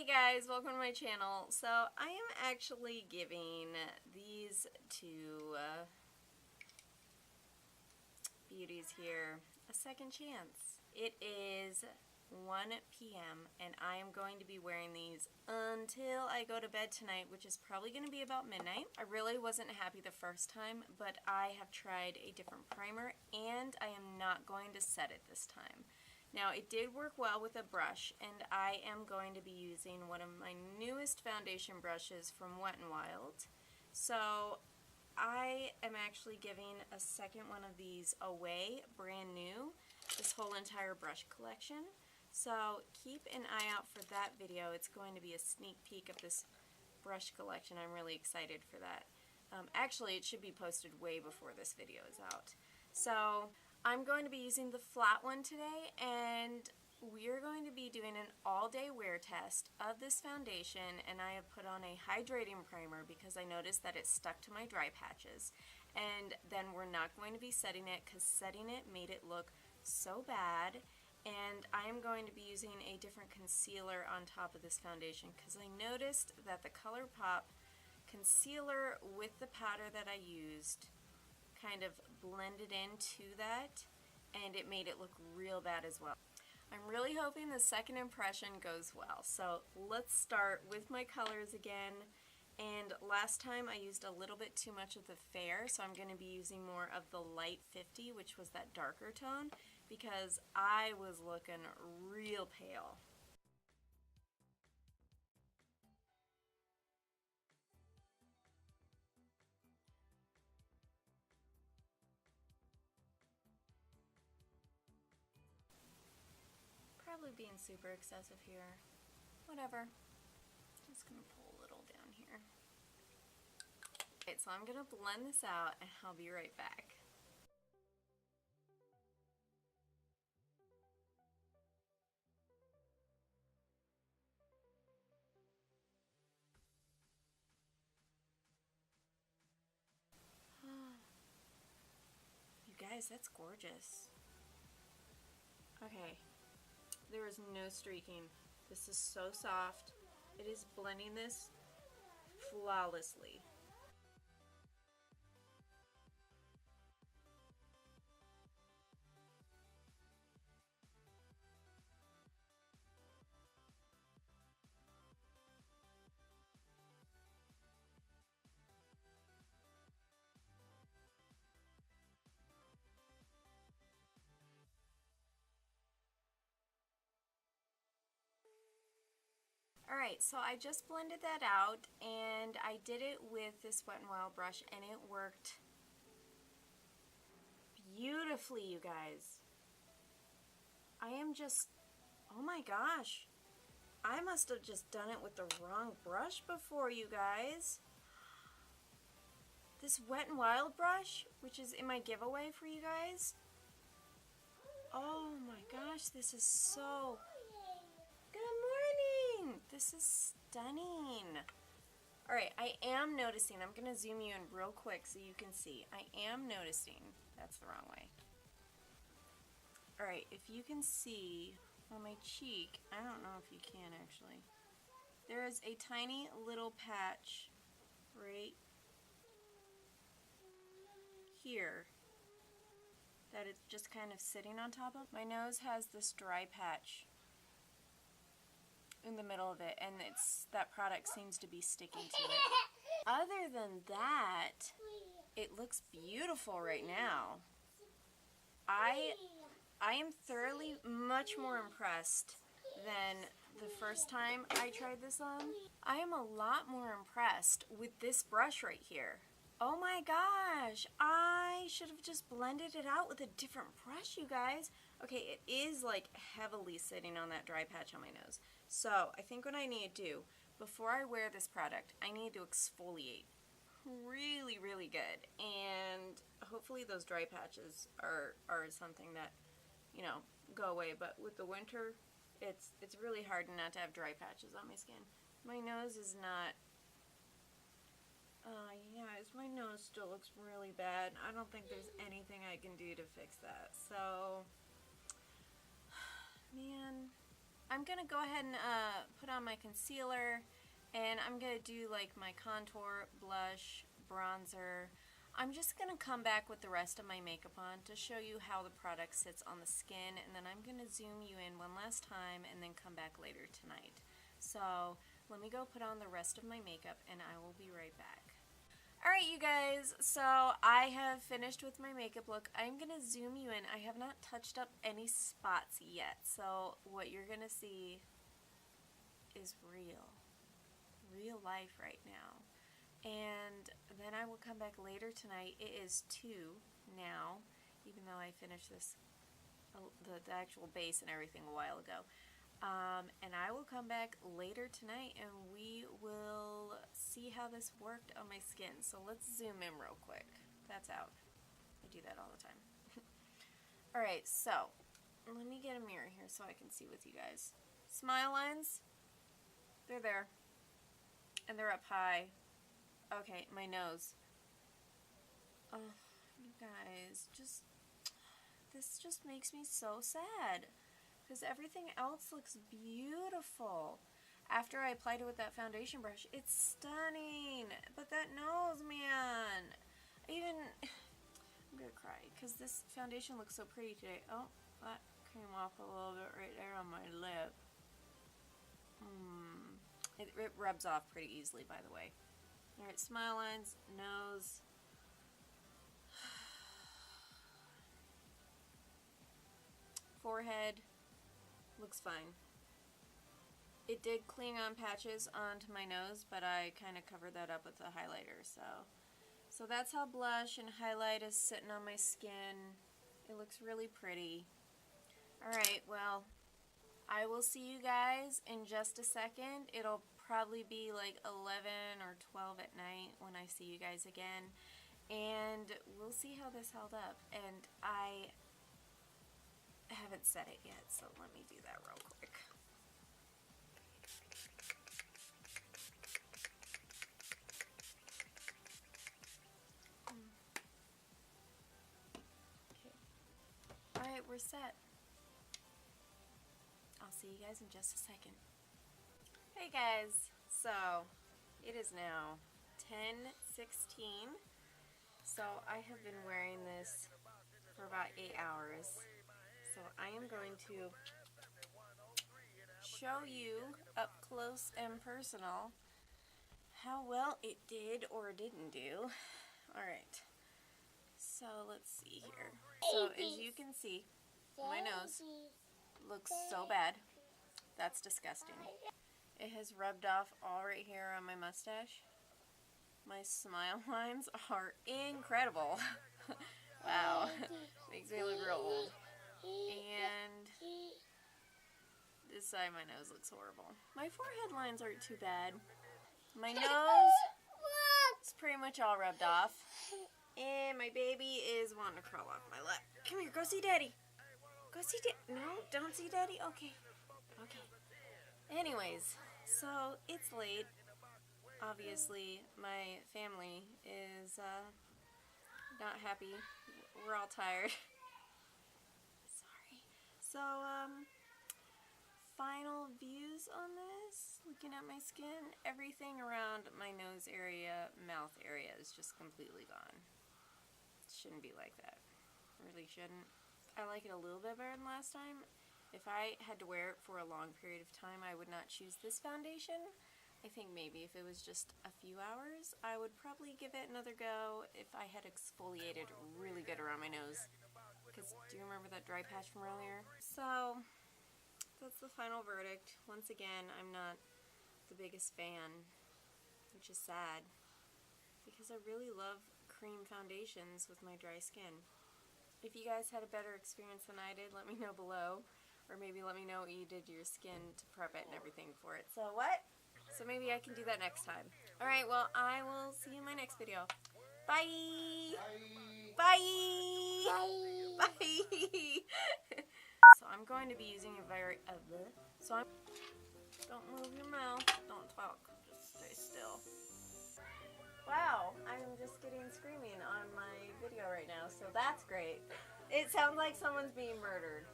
guys, welcome to my channel. So I am actually giving these two beauties here a second chance. It is 1 p.m. and I am going to be wearing these until I go to bed tonight, which is probably going to be about midnight. I really wasn't happy the first time, but I have tried a different primer and I am not going to set it this time. Now, it did work well with a brush, and I am going to be using one of my newest foundation brushes from Wet n Wild. So I am actually giving a second one of these away, brand new, this whole entire brush collection. So keep an eye out for that video. It's going to be a sneak peek of this brush collection. I'm really excited for that. Actually, it should be posted way before this video is out. So I'm going to be using the flat one today, and we're going to be doing an all-day wear test of this foundation, and I have put on a hydrating primer because I noticed that it stuck to my dry patches. And then we're not going to be setting it because setting it made it look so bad. And I am going to be using a different concealer on top of this foundation because I noticed that the Colourpop concealer with the powder that I used kind of blended into that, and it made it look real bad as well. I'm really hoping the second impression goes well. So let's start with my colors again. And last time I used a little bit too much of the fair, so I'm going to be using more of the light 50, which was that darker tone, because I was looking real pale. Probably being super excessive here. Whatever. Just gonna pull a little down here. Okay, so I'm gonna blend this out and I'll be right back. You guys, that's gorgeous. Okay. There is no streaking. This is so soft. It is blending this flawlessly. Alright, so I just blended that out, and I did it with this Wet n Wild brush, and it worked beautifully, you guys. I am just, oh my gosh, I must have just done it with the wrong brush before, you guys. This Wet n Wild brush, which is in my giveaway for you guys, oh my gosh, this is so... Good morning! This is stunning. Alright, I am noticing, I'm going to zoom you in real quick so you can see. I am noticing, that's the wrong way. Alright, if you can see on my cheek, I don't know if you can actually. There is a tiny little patch right here that it's just kind of sitting on top of. My nose has this dry patch in the middle of it, and that product seems to be sticking to it. Other than that, it looks beautiful right now. I am thoroughly much more impressed than the first time I tried this on. I am a lot more impressed with this brush right here. Oh my gosh, I should have just blended it out with a different brush, you guys. Okay, it is like heavily sitting on that dry patch on my nose. So I think what I need to do, before I wear this product, I need to exfoliate really, really good. And hopefully those dry patches are something that, you know, go away. But with the winter, it's really hard not to have dry patches on my skin. My nose is not... yeah, my nose still looks really bad. I don't think there's anything I can do to fix that. So, man, I'm going to go ahead and put on my concealer, and I'm going to do like my contour, blush, bronzer. I'm just going to come back with the rest of my makeup on to show you how the product sits on the skin, and then I'm going to zoom you in one last time and then come back later tonight. So let me go put on the rest of my makeup and I will be right back. Alright, you guys, so I have finished with my makeup look. I'm going to zoom you in. I have not touched up any spots yet, so what you're going to see is real life right now. And then I will come back later tonight. It is 2 now, even though I finished this, the actual base and everything a while ago. And I will come back later tonight and we will see how this worked on my skin. So let's zoom in real quick. That's out. I do that all the time. Alright, so let me get a mirror here so I can see with you guys. Smile lines, they're there. And they're up high. Okay, my nose. Oh, you guys, this just makes me so sad. Because everything else looks beautiful. After I applied it with that foundation brush, it's stunning. But that nose, man. I'm gonna cry because this foundation looks so pretty today. Oh, that came off a little bit right there on my lip. It rubs off pretty easily, by the way. Alright, smile lines, nose. Forehead. Looks fine. It did cling on patches onto my nose, but I kind of covered that up with a highlighter, so that's how blush and highlight is sitting on my skin. It looks really pretty. Alright, well, I will see you guys in just a second. It'll probably be like 11 or 12 at night when I see you guys again, and we'll see how this held up. And I haven't set it yet, so let me do that real quick. Okay. Alright, we're set. I'll see you guys in just a second. Hey guys, so it is now 10:16. So I have been wearing this for about 8 hours. So I am going to show you up close and personal how well it did or didn't do. Alright, so let's see here. So as you can see, my nose looks so bad. That's disgusting. It has rubbed off all right here on my mustache. My smile lines are incredible. Wow, makes me look real old. And this side of my nose looks horrible. My forehead lines aren't too bad. My nose is pretty much all rubbed off. And my baby is wanting to crawl off my lap. Come here, go see Daddy. Go see Daddy. No, don't see Daddy? Okay. Okay. Anyways, so it's late. Obviously, my family is not happy. We're all tired. Sorry. So, final views on this. Looking at my skin, everything around my nose area, mouth area is just completely gone. It shouldn't be like that. It really shouldn't. I like it a little bit better than last time. If I had to wear it for a long period of time, I would not choose this foundation. I think maybe if it was just a few hours, I would probably give it another go if I had exfoliated really good around my nose. Because do you remember that dry patch from earlier? So that's the final verdict. Once again, I'm not the biggest fan, which is sad, because I really love cream foundations with my dry skin. If you guys had a better experience than I did, let me know below. Or maybe let me know what you did to your skin to prep it and everything for it. So what? So maybe I can do that next time. Alright, well, I will see you in my next video. Bye! Bye! Bye! Bye! So I'm going to be using a very... Don't move your mouth. Don't talk. Just stay still. Wow, I'm just getting screaming on my video right now, so that's great. It sounds like someone's being murdered.